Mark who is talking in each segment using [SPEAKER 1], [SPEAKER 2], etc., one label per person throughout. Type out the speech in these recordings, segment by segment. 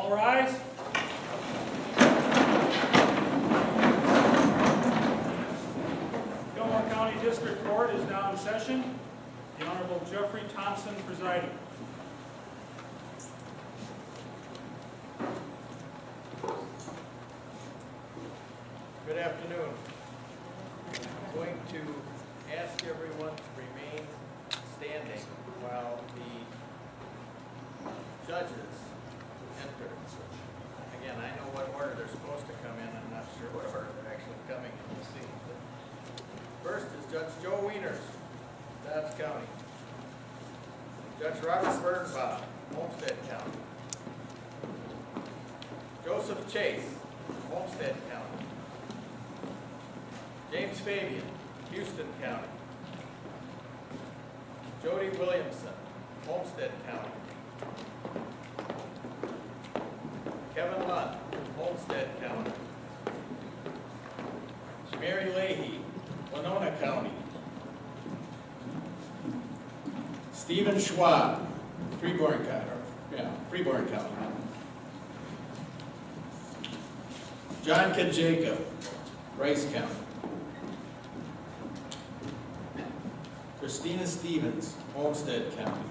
[SPEAKER 1] All rise. Fillmore County District Court is now in session. The Honorable Jeffrey Thompson presiding.
[SPEAKER 2] Good afternoon. I'm going to ask everyone to remain standing while the judges enter. Again, I know what order they're supposed to come in. I'm not sure what order they're actually coming in. We'll see. First is Judge Joe Wieners, Dobbs County. Judge Robert Birnbaum, Homestead County. Joseph Chase, Homestead County. James Fabian, Houston County. Jody Williamson, Homestead County. Kevin Lund, Homestead County. Mary Leahy, Winona County. Stephen Schwab, Freeborn County. John Jacob, Rice County. Christina Stevens, Homestead County.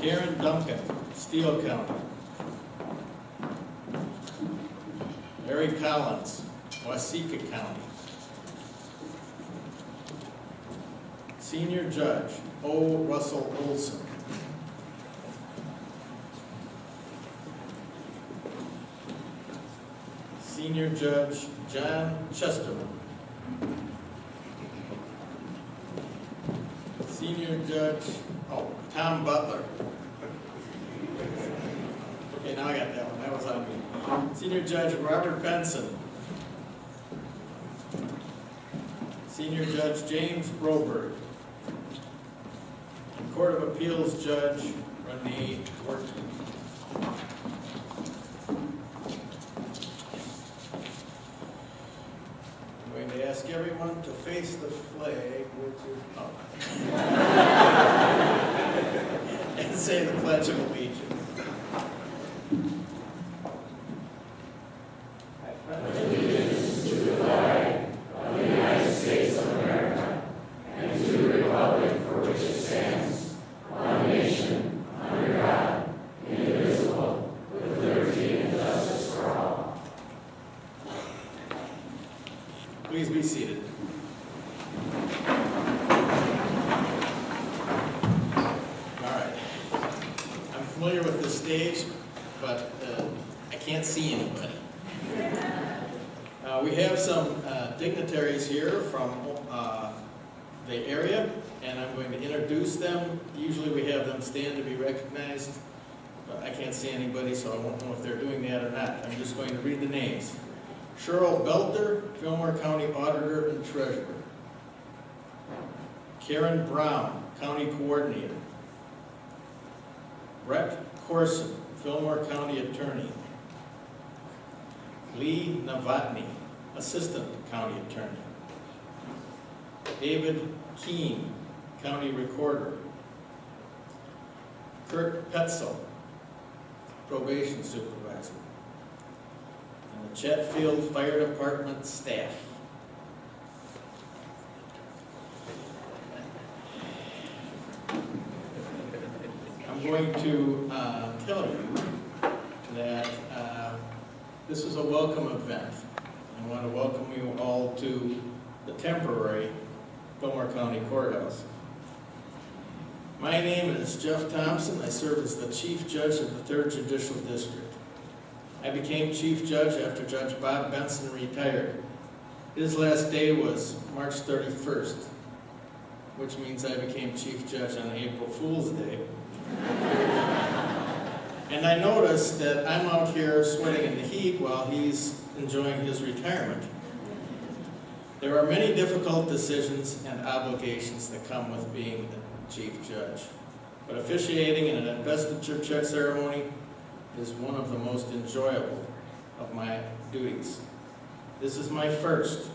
[SPEAKER 2] Karen Duncan, Steele County. Larry Collins, Waseca County. Senior Judge O. Russell Olson. Senior Judge John Chesterman. Senior Judge, Tom Butler. Okay, now I got that one. That was on me. Senior Judge Robert Benson. Senior Judge James Broberg. Court of Appeals Judge Renee Horton. I'm going to ask everyone to face the flag with your and say the Pledge of Allegiance.
[SPEAKER 3] Allegiance to the flag of the United States of America and to the republic for which it stands, one nation, under God, indivisible, with liberty and justice for all.
[SPEAKER 2] Please be seated. All right. I'm familiar with this stage, but I can't see anybody. We have some dignitaries here from the area, and I'm going to introduce them. Usually we have them stand to be recognized, but I can't see anybody, so I won't know if they're doing that or not. I'm just going to read the names. Cheryl Belter, Fillmore County Auditor and Treasurer. Karen Brown, County Coordinator. Brett Corson, Fillmore County Attorney. Lee Novotny, Assistant County Attorney. David Keene, County Recorder. Kurt Petzel, Probation Supervisor. And the Chatfield Fire Department staff. I'm going to tell you that this is a welcome event. I want to welcome you all to the temporary Fillmore County Courthouse. My name is Jeff Thompson. I serve as the Chief Judge of the 3rd Judicial District. I became Chief Judge after Judge Bob Benson retired. His last day was March 31st, which means I became Chief Judge on April Fool's Day. And I noticed that I'm out here sweating in the heat while he's enjoying his retirement. There are many difficult decisions and obligations that come with being the Chief Judge, but officiating in an investiture ceremony is one of the most enjoyable of my duties. This is my first.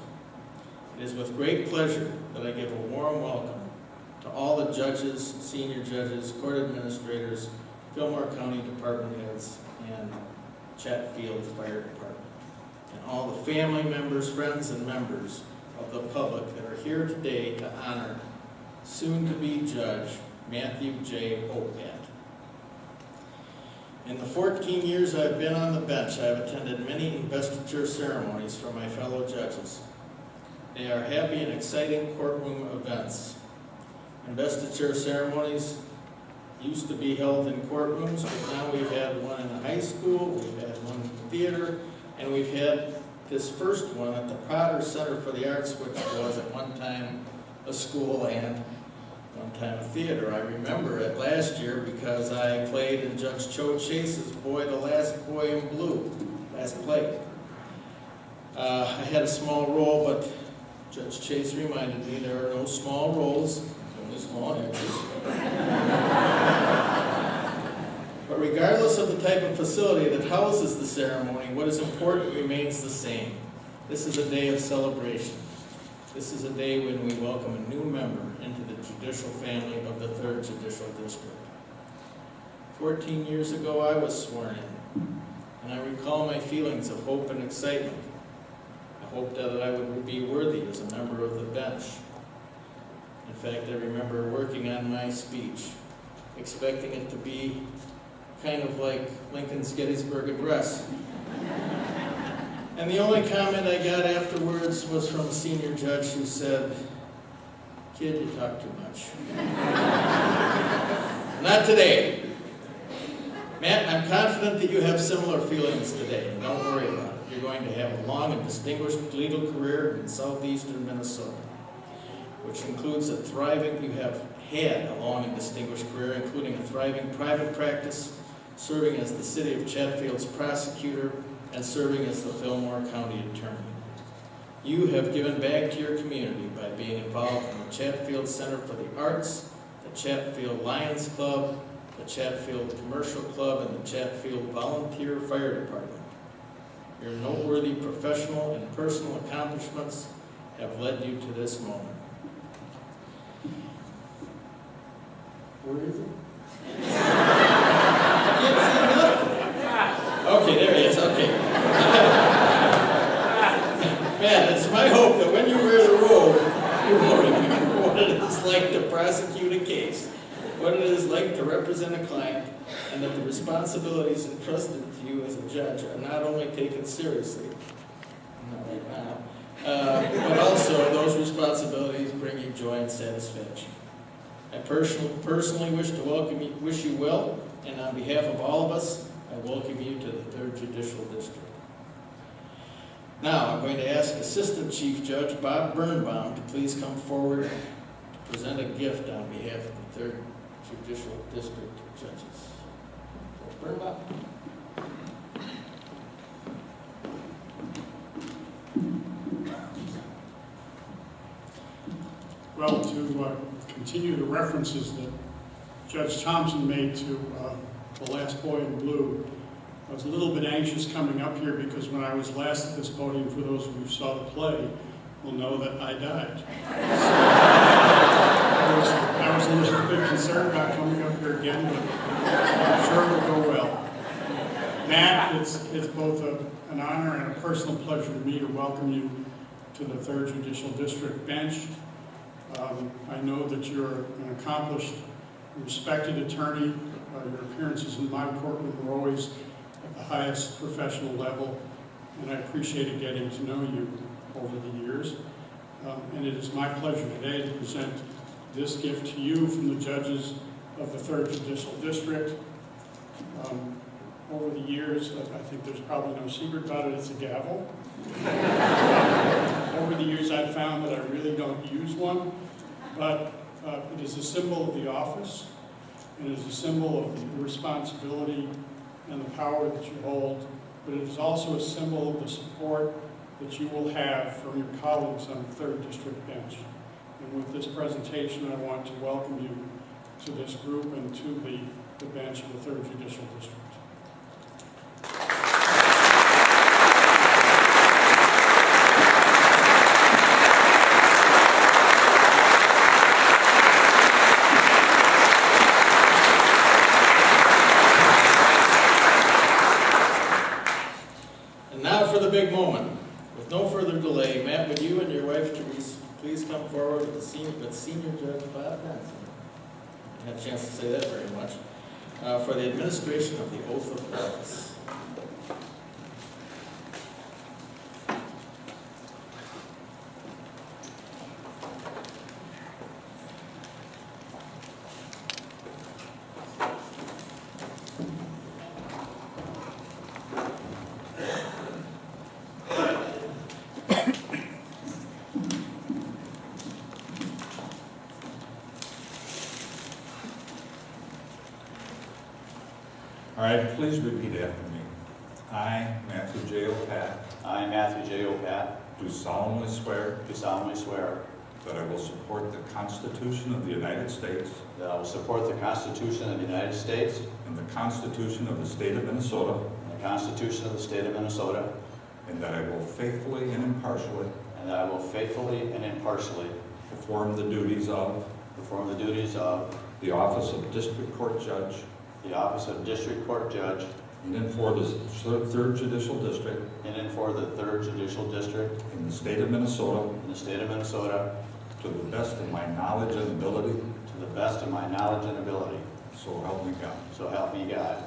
[SPEAKER 2] It is with great pleasure that I give a warm welcome to all the judges, senior judges, court administrators, Fillmore County Department Heads, and Chatfield Fire Department, and all the family members, friends, and members of the public that are here today to honor soon-to-be Judge Matthew J. Opat. In the 14 years I've been on the bench, I have attended many investiture ceremonies for my fellow judges. They are happy and exciting courtroom events. Investiture ceremonies used to be held in courtrooms, but now we've had one in the high school, we've had one in the theater, and we've had this first one at the Potter Center for the Arts, which was at one time a school and one time a theater. I remember it last year because I played in Judge Cho Chase's Boy, the Last Boy in Blue, last play. I had a small role, but Judge Chase reminded me there are no small roles, only small actors. But regardless of the type of facility that houses the ceremony, what is important remains the same. This is a day of celebration. This is a day when we welcome a new member into the judicial family of the 3rd Judicial District. 14 years ago, I was sworn in, and I recall my feelings of hope and excitement. I hoped that I would be worthy as a member of the bench. In fact, I remember working on my speech, expecting it to be kind of like Lincoln's Gettysburg Address. And the only comment I got afterwards was from a senior judge who said, "Kid, you talk too much." Not today. Matt, I'm confident that you have similar feelings today. Don't worry about it. You're going to have a long and distinguished legal career in southeastern Minnesota, which includes you have had a long and distinguished career, including a thriving private practice, serving as the City of Chatfield's prosecutor, and serving as the Fillmore County Attorney. You have given back to your community by being involved in the Chatfield Center for the Arts, the Chatfield Lions Club, the Chatfield Commercial Club, and the Chatfield Volunteer Fire Department. Your noteworthy professional and personal accomplishments have led you to this moment. Where is it? Okay, there he is, okay. Man, it's my hope that when you wear the robe, you will remember what it is like to prosecute a case, what it is like to represent a client, and that the responsibilities entrusted to you as a judge are not only taken seriously, not right now, but also those responsibilities bring you joy and satisfaction. I personally wish you well, and on behalf of all of us, I welcome you to the 3rd Judicial District. Now, I'm going to ask Assistant Chief Judge Bob Birnbaum to please come forward to present a gift on behalf of the 3rd Judicial District judges. Birnbaum.
[SPEAKER 4] Well, to continue the references that Judge Thompson made to The Last Boy in Blue, I was a little bit anxious coming up here because when I was last at this podium, for those of you who saw the play, will know that I died. So I was a little bit concerned about coming up here again, but I'm sure it'll go well. Matt, it's both an honor and a personal pleasure to me to welcome you to the 3rd Judicial District bench. I know that you're an accomplished, respected attorney. Your appearances in my courtroom are always at the highest professional level, and I appreciated getting to know you over the years. And it is my pleasure today to present this gift to you from the judges of the 3rd Judicial District. Over the years, I think there's probably no secret about it, it's a gavel. Over the years, I've found that I really don't use one, but it is a symbol of the office, and it is a symbol of the responsibility and the power that you hold, but it is also a symbol of the support that you will have from your colleagues on the 3rd District bench. And with this presentation, I want to welcome you to this group and to the bench of the 3rd Judicial District.
[SPEAKER 2] please come forward with Senior Judge Bob Benson. I had a chance to say that very much. For the administration of the oath of office.
[SPEAKER 5] All right, please repeat after me. I, Matthew J. Opat,
[SPEAKER 3] I, Matthew J. Opat,
[SPEAKER 5] do solemnly swear
[SPEAKER 3] do solemnly swear
[SPEAKER 5] that I will support the Constitution of the United States
[SPEAKER 3] that I will support the Constitution of the United States
[SPEAKER 5] and the Constitution of the State of Minnesota,
[SPEAKER 3] and the Constitution of the State of Minnesota,
[SPEAKER 5] and that I will faithfully and impartially
[SPEAKER 3] and that I will faithfully and impartially
[SPEAKER 5] perform the duties of
[SPEAKER 3] the office of
[SPEAKER 5] District Court Judge
[SPEAKER 3] the office of District Court Judge
[SPEAKER 5] in and for the Third Judicial District
[SPEAKER 3] in and for the 3rd Judicial District
[SPEAKER 5] in the State of Minnesota
[SPEAKER 3] in the State of Minnesota
[SPEAKER 5] to the best of my knowledge and ability,
[SPEAKER 3] to the best of my knowledge and ability.
[SPEAKER 5] so help me God.
[SPEAKER 3] So help me God.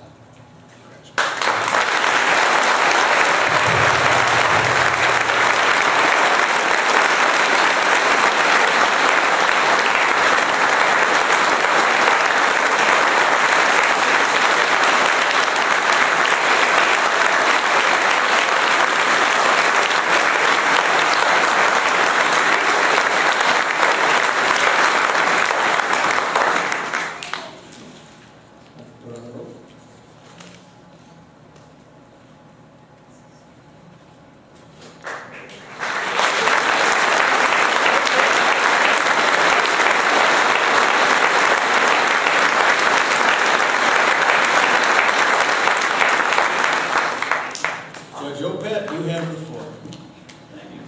[SPEAKER 2] Judge Opat, you have the floor.
[SPEAKER 3] Thank you.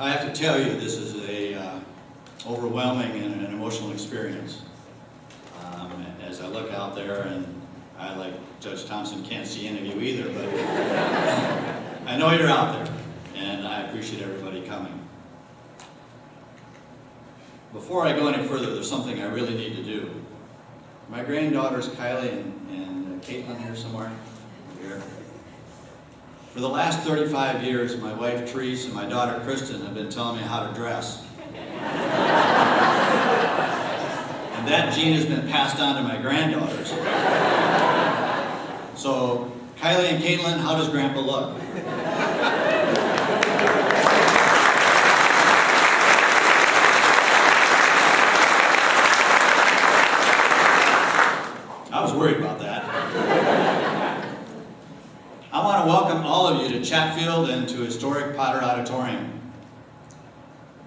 [SPEAKER 3] I have to tell you, this is a overwhelming and an emotional experience. As I look out there, and I, like Judge Thompson, can't see any of you either, but I know you're out there, and I appreciate everybody coming. Before I go any further, there's something I really need to do. My granddaughters, Kylie and Caitlin, here somewhere. Here. For the last 35 years, my wife, Therese, and my daughter, Kristen, have been telling me how to dress. And that gene has been passed on to my granddaughters. So, Kylie and Caitlin, how does Grandpa look? I was worried about that. I want to welcome all of you to Chatfield and to historic Potter Auditorium.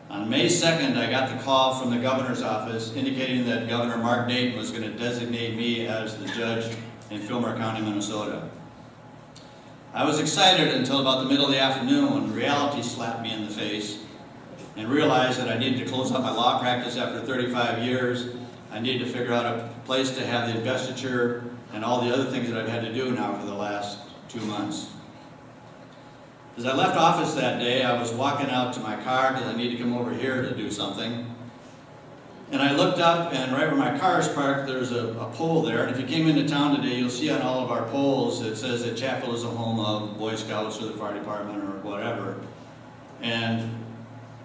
[SPEAKER 3] On May 2nd, I got the call from the governor's office indicating that Governor Mark Dayton was going to designate me as the judge in Fillmore County, Minnesota. I was excited until about the middle of the afternoon when reality slapped me in the face and realized that I needed to close up my law practice after 35 years. I needed to figure out a place to have the investiture and all the other things that I've had to do now for the last 2 months. As I left office that day, I was walking out to my car because I needed to come over here to do something. And I looked up, and right where my car is parked, there's a pole there. And if you came into town today, you'll see on all of our poles, it says that Chatfield is a home of Boy Scouts or the fire department or whatever. And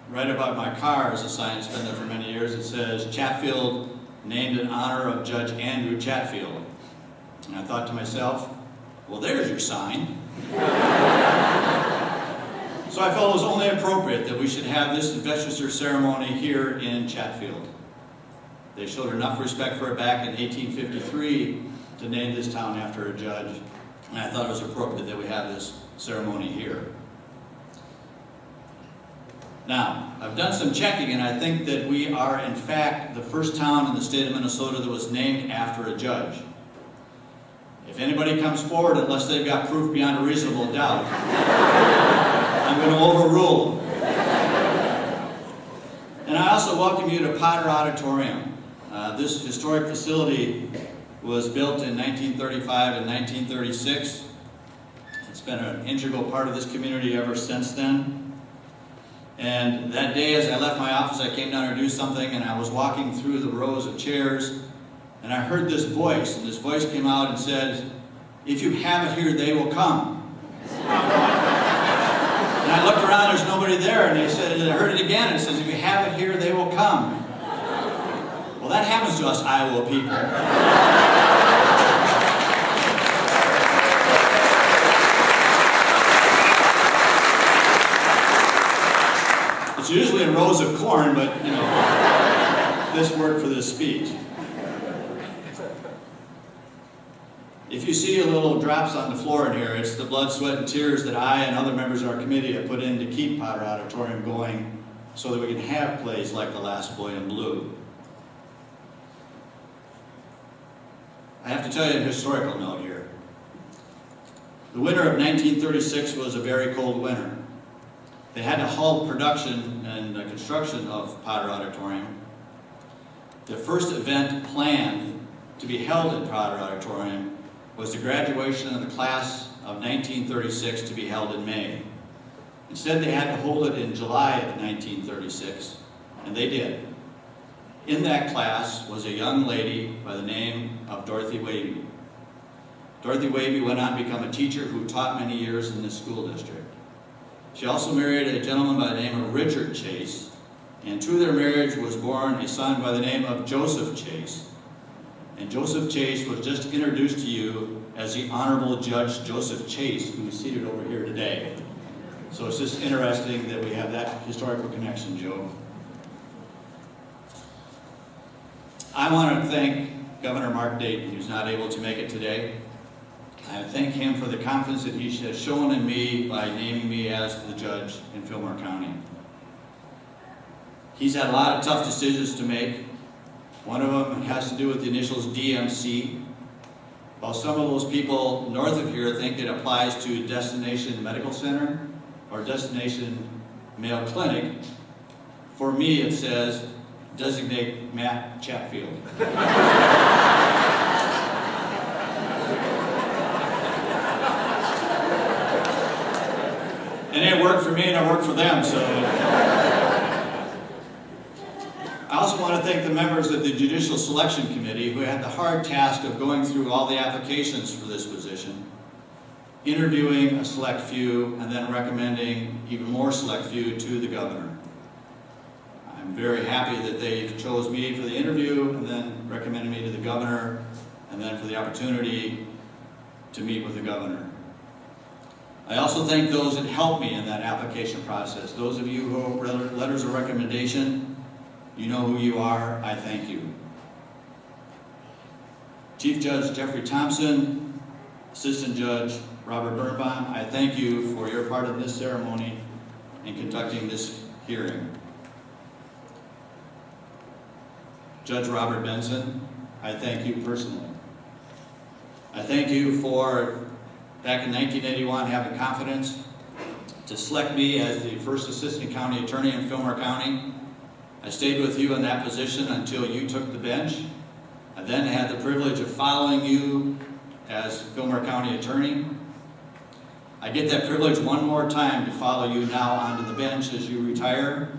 [SPEAKER 3] right above my car is a sign that's been there for many years. It says, Chatfield named in honor of Judge Andrew Chatfield. And I thought to myself, well, there's your sign. So I felt it was only appropriate that we should have this investiture ceremony here in Chatfield. They showed enough respect for it back in 1853 to name this town after a judge, and I thought it was appropriate that we have this ceremony here.
[SPEAKER 6] Now, I've done some checking, and I think that we are, in fact, the first town in the state of Minnesota that was named after a judge. If anybody comes forward, unless they've got proof beyond a reasonable doubt, I'm going to overrule them. And I also welcome you to Potter Auditorium. This historic facility was built in 1935 and 1936. It's been an integral part of this community ever since then. And that day, as I left my office, I came down to do something, and I was walking through the rows of chairs, and I heard this voice, and this voice came out and said, "If you have it here, they will come." And I looked around, there's nobody there, and I heard it again, and it says, "If you have it here, they will come." Well, that happens to us Iowa people. It's usually in rows of corn, but, you know, this worked for this speech. If you see a little drops on the floor in here, it's the blood, sweat, and tears that I and other members of our committee have put in to keep Potter Auditorium going so that we can have plays like The Last Boy in Blue. I have to tell you a historical note here. The winter of 1936 was a very cold winter. They had to halt production and construction of Potter Auditorium. The first event planned to be held at Potter Auditorium was the graduation of the class of 1936 to be held in May. Instead, they had to hold it in July of 1936, and they did. In that class was a young lady by the name of Dorothy Waby. Dorothy Waby went on to become a teacher who taught many years in this school district. She also married a gentleman by the name of Richard Chase, and through their marriage was born a son by the name of Joseph Chase. And Joseph Chase was just introduced to you as the Honorable Judge Joseph Chase, who is seated over here today. So it's just interesting that we have that historical connection, Joe. I want to thank Governor Mark Dayton, who's not able to make it today. I thank him for the confidence that he has shown in me by naming me as the judge in Fillmore County. He's had a lot of tough decisions to make. One of them has to do with the initials DMC. While some of those people north of here think it applies to Destination Medical Center or Destination Mayo Clinic, for me it says designate Matt Chatfield. And it worked for me and it worked for them, so. I also want to thank the members of the Judicial Selection Committee who had the hard task of going through all the applications for this position, interviewing a select few, and then recommending even more select few to the governor. I'm very happy that they chose me for the interview and then recommended me to the governor, and then for the opportunity to meet with the governor. I also thank those that helped me in that application process. Those of you who wrote letters of recommendation, you know who you are. I thank you. Chief Judge Jeffrey Thompson, Assistant Judge Robert Birnbaum, I thank you for your part in this ceremony and conducting this hearing. Judge Robert Benson, I thank you personally. I thank you for, back in 1981, having confidence to select me as the first Assistant County Attorney in Fillmore County. I stayed with you in that position until you took the bench. I then had the privilege of following you as Fillmore County Attorney. I get that privilege one more time to follow you now onto the bench as you retire.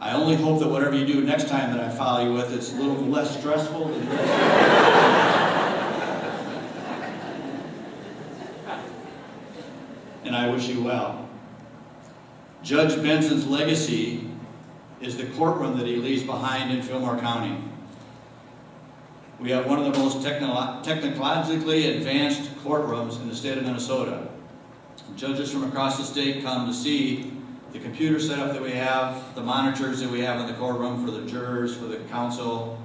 [SPEAKER 6] I only hope that whatever you do next time that I follow you with, it's a little less stressful than this. And I wish you well. Judge Benson's legacy is the courtroom that he leaves behind in Fillmore County. We have one of the most technologically advanced courtrooms in the state of Minnesota. Judges from across the state come to see the computer setup that we have, the monitors that we have in the courtroom for the jurors, for the counsel.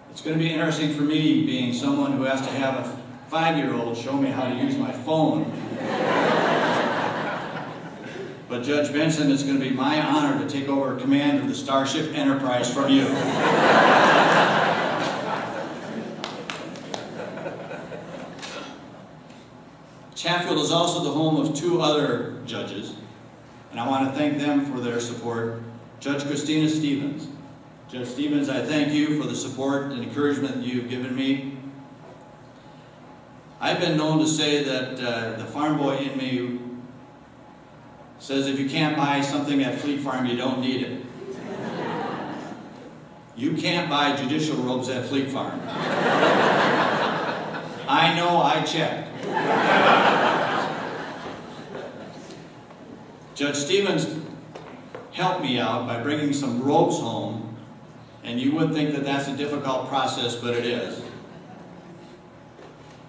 [SPEAKER 6] It's going to be interesting for me, being someone who has to have a 5-year-old show me how to use my phone. But Judge Benson, it's going to be my honor to take over command of the Starship Enterprise from you. Chatfield is also the home of 2 other judges, and I want to thank them for their support. Judge Christina Stevens. Judge Stevens, I thank you for the support and encouragement that you've given me. I've been known to say that the farm boy in me says if you can't buy something at Fleet Farm, you don't need it. You can't buy judicial robes at Fleet Farm. I know, I checked. Judge Stevens helped me out by bringing some robes home, and you would think that that's a difficult process, but it is.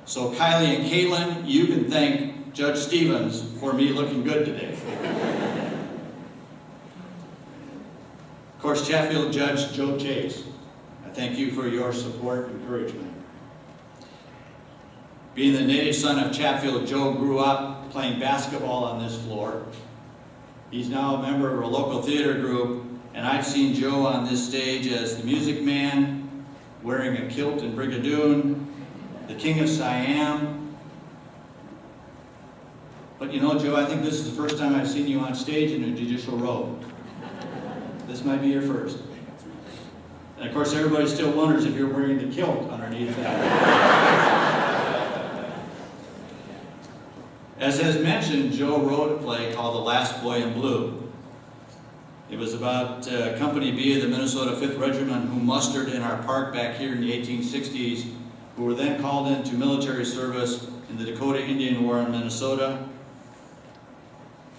[SPEAKER 6] So Kylie and Caitlin, you can thank Judge Stevens for me looking good today. Of course, Chatfield Judge Joe Chase, I thank you for your support and encouragement. Being the native son of Chatfield, Joe grew up playing basketball on this floor. He's now a member of a local theater group, and I've seen Joe on this stage as the Music Man, wearing a kilt and brigadoon, the King of Siam. But you know, Joe, I think this is the first time I've seen you on stage in a judicial robe. This might be your first. And of course, everybody still wonders if you're wearing the kilt underneath that. As has mentioned, Joe wrote a play called The Last Boy in Blue. It was about Company B of the Minnesota 5th Regiment who mustered in our park back here in the 1860s, who were then called into military service in the Dakota Indian War in Minnesota.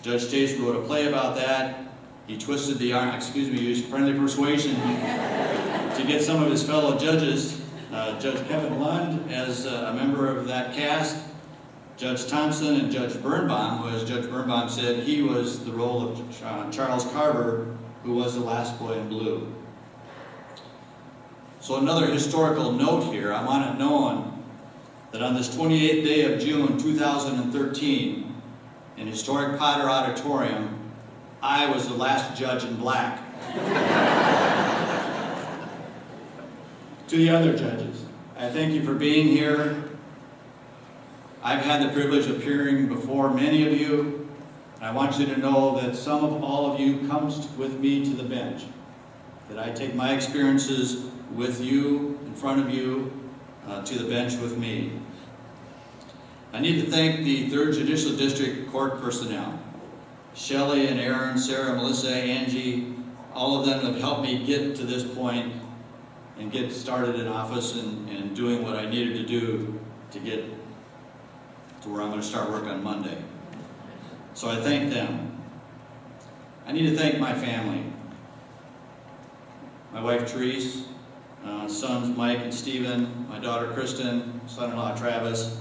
[SPEAKER 6] Judge Chase wrote a play about that. He twisted the arm, used friendly persuasion to get some of his fellow judges, Judge Kevin Lund as a member of that cast, Judge Thompson and Judge Birnbaum, who, as Judge Birnbaum said, he was the role of Charles Carver, who was the last boy in blue. So another historical note here, I want it known that on this 28th day of June 2013, in historic Potter Auditorium, I was the last judge in black. To the other judges, I thank you for being here. I've had the privilege of appearing before many of you, and I want you to know that some of all of you comes with me to the bench, that I take my experiences with you, in front of you, to the bench with me. I need to thank the 3rd Judicial District Court personnel, Shelley and Aaron, Sarah, Melissa, Angie, all of them have helped me get to this point and get started in office and doing what I needed to do to get to where I'm going to start work on Monday. So I thank them. I need to thank my family. My wife Therese, sons Mike and Stephen, my daughter Kristen, son-in-law Travis,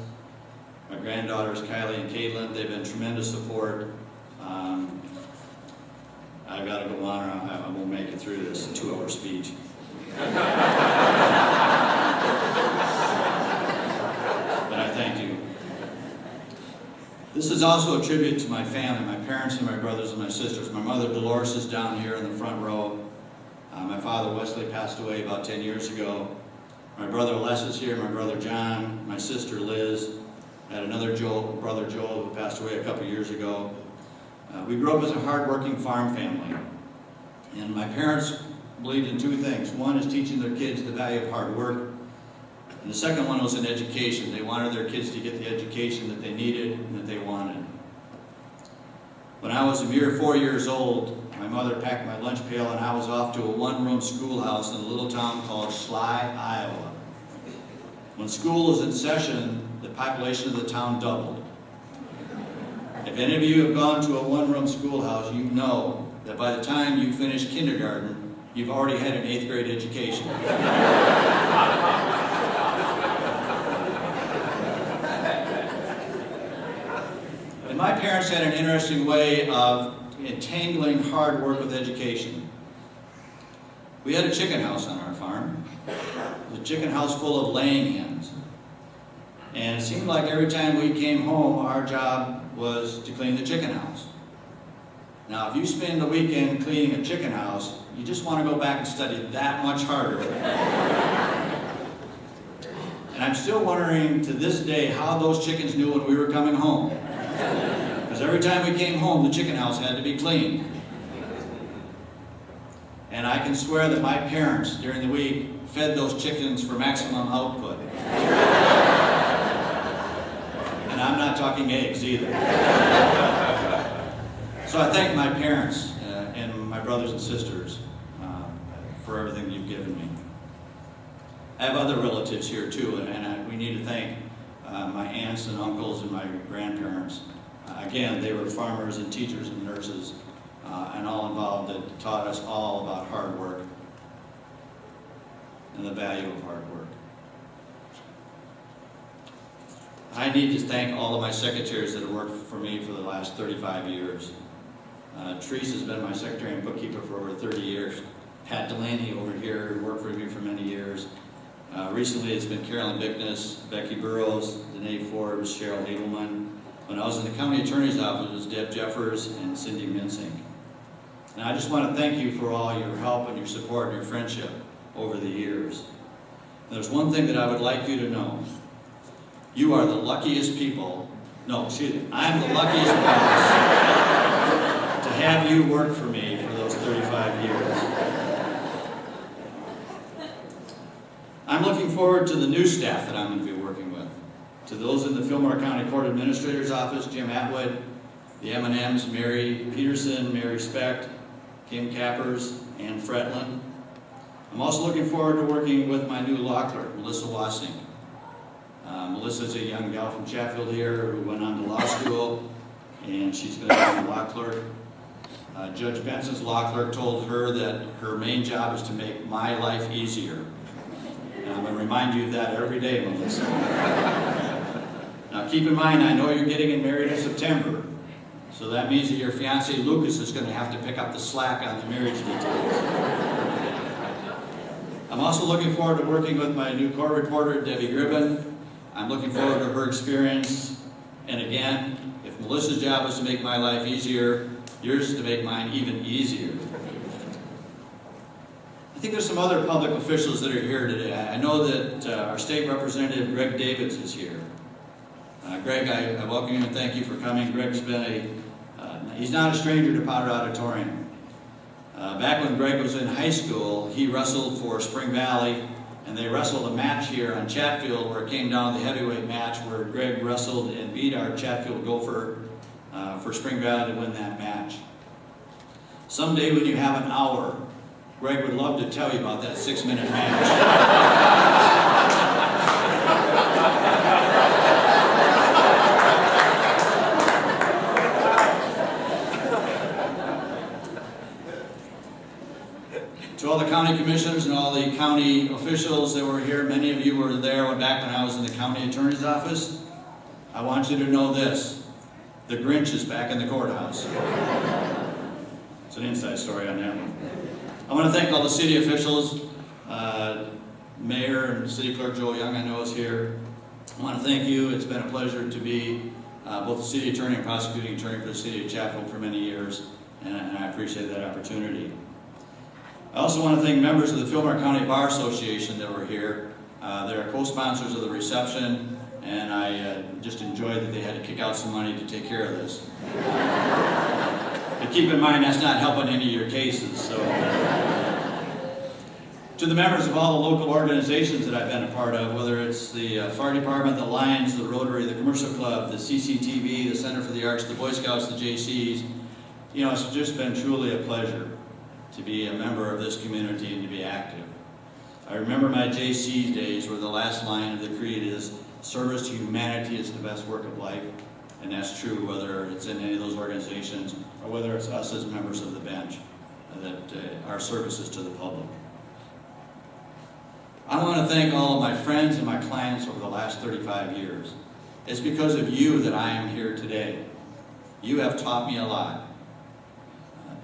[SPEAKER 6] my granddaughters Kylie and Caitlin. They've been tremendous support. I've got to go on or I won't make it through this 2-hour speech. But I thank you. This is also a tribute to my family, my parents and my brothers and my sisters. My mother Dolores is down here in the front row. My father Wesley passed away about 10 years ago. My brother Les is here, my brother John, my sister Liz. I had another brother Joel who passed away a couple years ago. We grew up as a hard-working farm family. And my parents believed in 2 things. One is teaching their kids the value of hard work. And the second one was in education. They wanted their kids to get the education that they needed and that they wanted. When I was a mere 4 years old, my mother packed my lunch pail and I was off to a one-room schoolhouse in a little town called Schley, Iowa. When school was in session, the population of the town doubled. If any of you have gone to a one-room schoolhouse, you know that by the time you finish kindergarten, you've already had an 8th grade education. And my parents had an interesting way of entangling hard work with education. We had a chicken house on our farm. It was a chicken house full of laying hens. And it seemed like every time we came home, our job was to clean the chicken house. Now, if you spend the weekend cleaning a chicken house, you just want to go back and study that much harder. And I'm still wondering to this day how those chickens knew when we were coming home. Because every time we came home, the chicken house had to be cleaned. And I can swear that my parents, during the week, fed those chickens for maximum output. And I'm not talking eggs either. So I thank my parents and my brothers and sisters for everything you've given me. I have other relatives here too, and we need to thank my aunts and uncles and my grandparents. Again, they were farmers and teachers and nurses and all involved that taught us all about hard work and the value of hard work. I need to thank all of my secretaries that have worked for me for the last 35 years. Therese has been my secretary and bookkeeper for over 30 years. Pat Delaney over here worked for me for many years. Recently it's been Carolyn Bickness, Becky Burrows, Danae Forbes, Cheryl Hagelman. When I was in the county attorney's office, it was Deb Jeffers and Cindy Mincing. And I just want to thank you for all your help and your support and your friendship over the years. And there's one thing that I would like you to know. You are the luckiest people, no, excuse me, I'm the luckiest boss to have you work for me for those 35 years. I'm looking forward to the new staff that I'm going to be working with. To those in the Fillmore County Court Administrator's Office, Jim Atwood, the M&Ms, Mary Peterson, Mary Specht, Kim Cappers, Ann Fretland. I'm also looking forward to working with my new law clerk, Melissa Wassing. Melissa's a young gal from Chatfield here who went on to law school, and she's going to be a law clerk. Judge Benson's law clerk told her that her main job is to make my life easier. And I'm going to remind you of that every day, Melissa. Now keep in mind, I know you're getting married in September, so that means that your fiancé Lucas is going to have to pick up the slack on the marriage details. I'm also looking forward to working with my new court reporter, Debbie Gribben. I'm looking forward to her experience. And again, if Melissa's job is to make my life easier, yours is to make mine even easier. I think there's some other public officials that are here today. I know that our state representative, Greg Davids, is here. Greg, I welcome you and thank you for coming. Greg's been he's not a stranger to Powder Auditorium. Back when Greg was in high school, he wrestled for Spring Valley, and they wrestled a match here on Chatfield where it came down to the heavyweight match where Greg wrestled and beat our Chatfield Gopher for Spring Valley to win that match. Someday when you have an hour, Greg would love to tell you about that 6-minute match. To all the county commissioners and all the county officials that were here, many of you were there back when I was in the county attorney's office. I want you to know this. The Grinch is back in the courthouse. It's an inside story on that one. I want to thank all the city officials. Mayor and City Clerk Joel Young, I know, is here. I want to thank you. It's been a pleasure to be both the city attorney and prosecuting attorney for the city of Chatfield for many years, and I appreciate that opportunity. I also want to thank members of the Fillmore County Bar Association that were here. They're co-sponsors of the reception, and I just enjoyed that they had to kick out some money to take care of this. But keep in mind, that's not helping any of your cases. So, to the members of all the local organizations that I've been a part of, whether it's the Fire Department, the Lions, the Rotary, the Commercial Club, the CCTV, the Center for the Arts, the Boy Scouts, the JCs, you know, it's just been truly a pleasure to be a member of this community and to be active. I remember my JC days where the last line of the creed is, service to humanity is the best work of life. And that's true whether it's in any of those organizations or whether it's us as members of the bench, that our services to the public. I want to thank all of my friends and my clients over the last 35 years. It's because of you that I am here today. You have taught me a lot.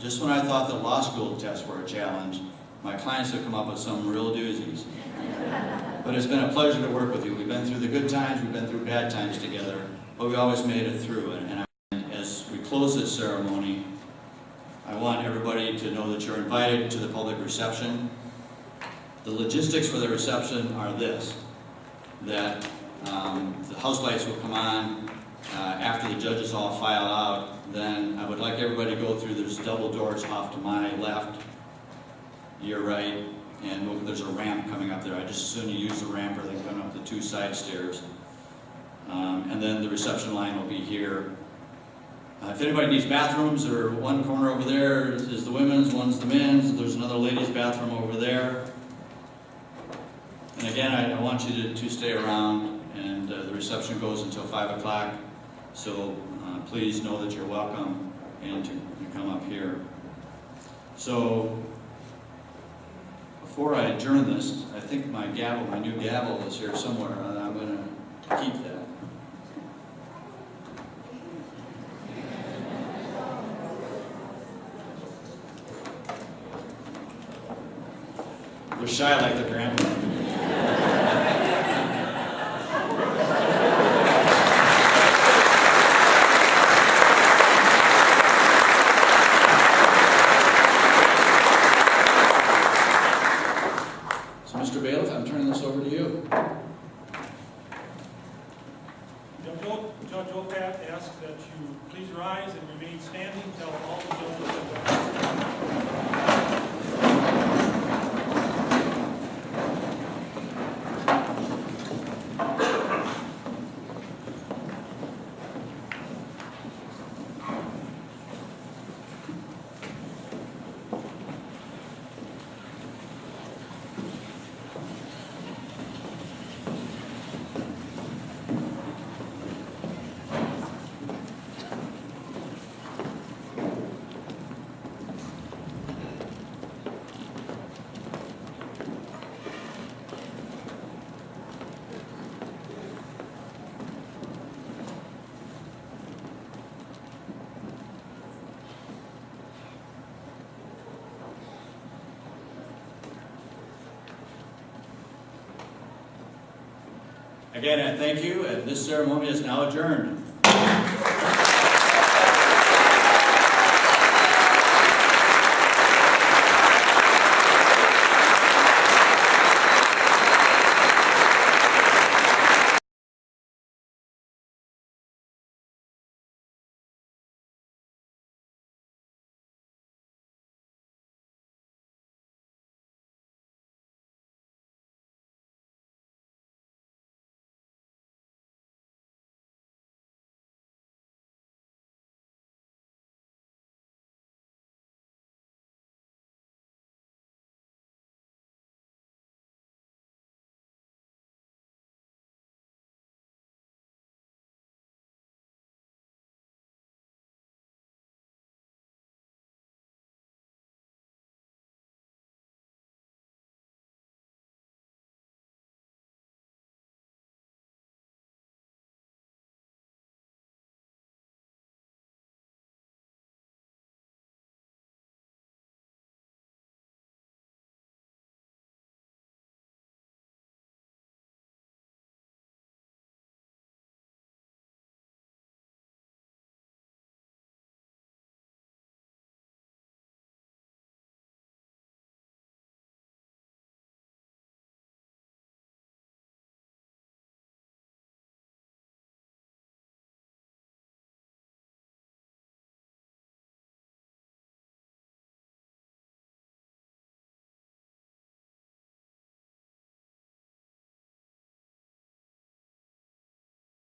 [SPEAKER 6] Just when I thought the law school tests were a challenge, my clients have come up with some real doozies. But it's been a pleasure to work with you. We've been through the good times, we've been through bad times together, but we always made it through. And as we close this ceremony, I want everybody to know that you're invited to the public reception. The logistics for the reception are this, that the house lights will come on after the judges all file out. Then I would like everybody to go through, there's double doors off to my left, your right, and there's a ramp coming up there. I just as soon you use the ramp or they come up the two side stairs. And then the reception line will be here. If anybody needs bathrooms, or one corner over there is the women's, one's the men's, there's another ladies' bathroom over there. And again, I want you to stay around, and the reception goes until 5 o'clock. So please know that you're welcome and to come up here. So before I adjourn this, I think my gavel, my new gavel is here somewhere, and I'm going to keep that. They're shy like their grandpa. So, Mr. Bailiff, I'm turning this over to you.
[SPEAKER 1] Judge Opat asks that you please rise and remain standing until all the judges have gone.
[SPEAKER 6] Again, I thank you, and this ceremony is now adjourned.